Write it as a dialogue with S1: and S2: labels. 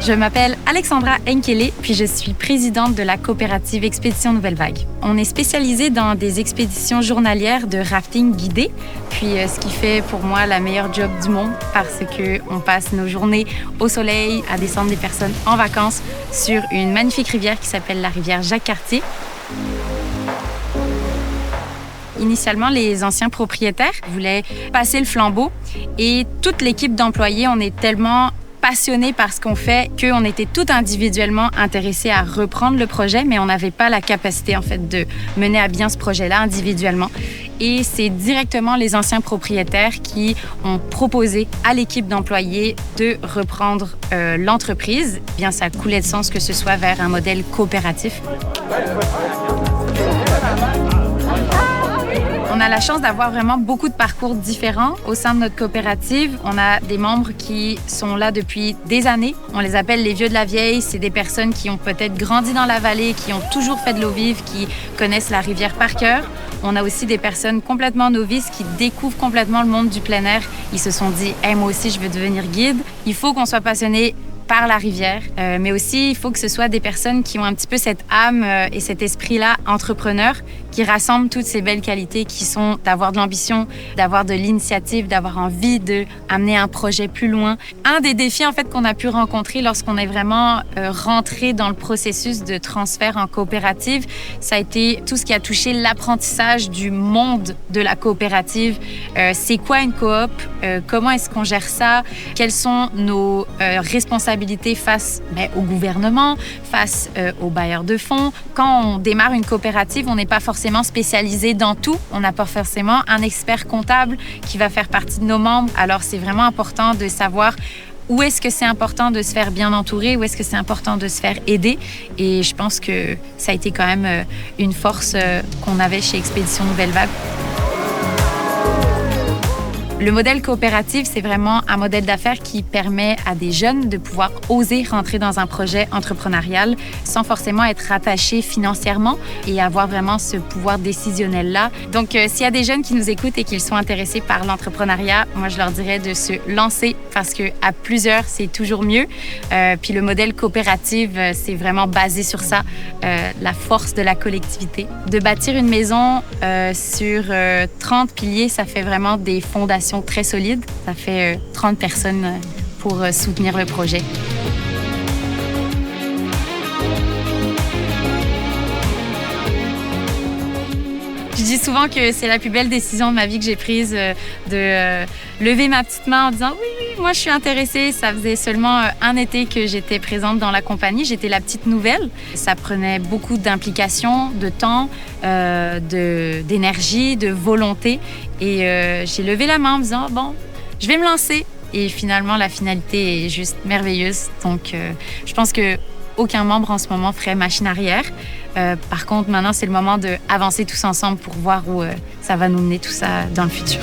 S1: Je m'appelle Alexandra Enkele, puis je suis présidente de la coopérative Expédition Nouvelle Vague. On est spécialisé dans des expéditions journalières de rafting guidé, puis ce qui fait pour moi la meilleure job du monde parce qu'on passe nos journées au soleil à descendre des personnes en vacances sur une magnifique rivière qui s'appelle la rivière Jacques-Cartier. Initialement, les anciens propriétaires voulaient passer le flambeau et toute l'équipe d'employés, on est tellement passionnés par ce qu'on fait qu'on était tout individuellement intéressés à reprendre le projet, mais on n'avait pas la capacité en fait de mener à bien ce projet-là individuellement. Et c'est directement les anciens propriétaires qui ont proposé à l'équipe d'employés de reprendre l'entreprise. Bien, ça coulait de sens que ce soit vers un modèle coopératif. On a la chance d'avoir vraiment beaucoup de parcours différents au sein de notre coopérative. On a des membres qui sont là depuis des années. On les appelle les vieux de la vieille. C'est des personnes qui ont peut-être grandi dans la vallée, qui ont toujours fait de l'eau vive, qui connaissent la rivière par cœur. On a aussi des personnes complètement novices qui découvrent complètement le monde du plein air. Ils se sont dit hey, « moi aussi, je veux devenir guide ». Il faut qu'on soit passionné par la rivière, mais aussi il faut que ce soit des personnes qui ont un petit peu cette âme et cet esprit-là entrepreneur qui rassemble toutes ces belles qualités qui sont d'avoir de l'ambition, d'avoir de l'initiative, d'avoir envie d'amener un projet plus loin. Un des défis en fait qu'on a pu rencontrer lorsqu'on est vraiment rentré dans le processus de transfert en coopérative, ça a été tout ce qui a touché l'apprentissage du monde de la coopérative. C'est quoi une coop? Comment est-ce qu'on gère ça? Quelles sont nos responsabilités face au gouvernement, face aux bailleurs de fonds? Quand on démarre une coopérative, on n'est pas forcément spécialisé dans tout. On n'a pas forcément un expert comptable qui va faire partie de nos membres. Alors, c'est vraiment important de savoir où est-ce que c'est important de se faire bien entourer, où est-ce que c'est important de se faire aider. Et je pense que ça a été quand même une force qu'on avait chez Expédition Nouvelle Vague. Le modèle coopératif, c'est vraiment un modèle d'affaires qui permet à des jeunes de pouvoir oser rentrer dans un projet entrepreneurial sans forcément être rattachés financièrement et avoir vraiment ce pouvoir décisionnel-là. Donc, s'il y a des jeunes qui nous écoutent et qui sont intéressés par l'entrepreneuriat, moi, je leur dirais de se lancer parce qu'à plusieurs, c'est toujours mieux. Puis le modèle coopératif, c'est vraiment basé sur ça, la force de la collectivité. De bâtir une maison sur 30 piliers, ça fait vraiment des fondations très solide. Ça fait 30 personnes pour soutenir le projet. Je dis souvent que c'est la plus belle décision de ma vie que j'ai prise de lever ma petite main en disant oui, moi je suis intéressée. Ça faisait seulement un été que j'étais présente dans la compagnie. J'étais la petite nouvelle. Ça prenait beaucoup d'implication, de temps, d'énergie, de volonté. Et j'ai levé la main en me disant bon, je vais me lancer. Et finalement, la finalité est juste merveilleuse. Donc, je pense que aucun membre en ce moment ferait machine arrière. Par contre, maintenant, c'est le moment d'avancer tous ensemble pour voir où ça va nous mener tout ça dans le futur.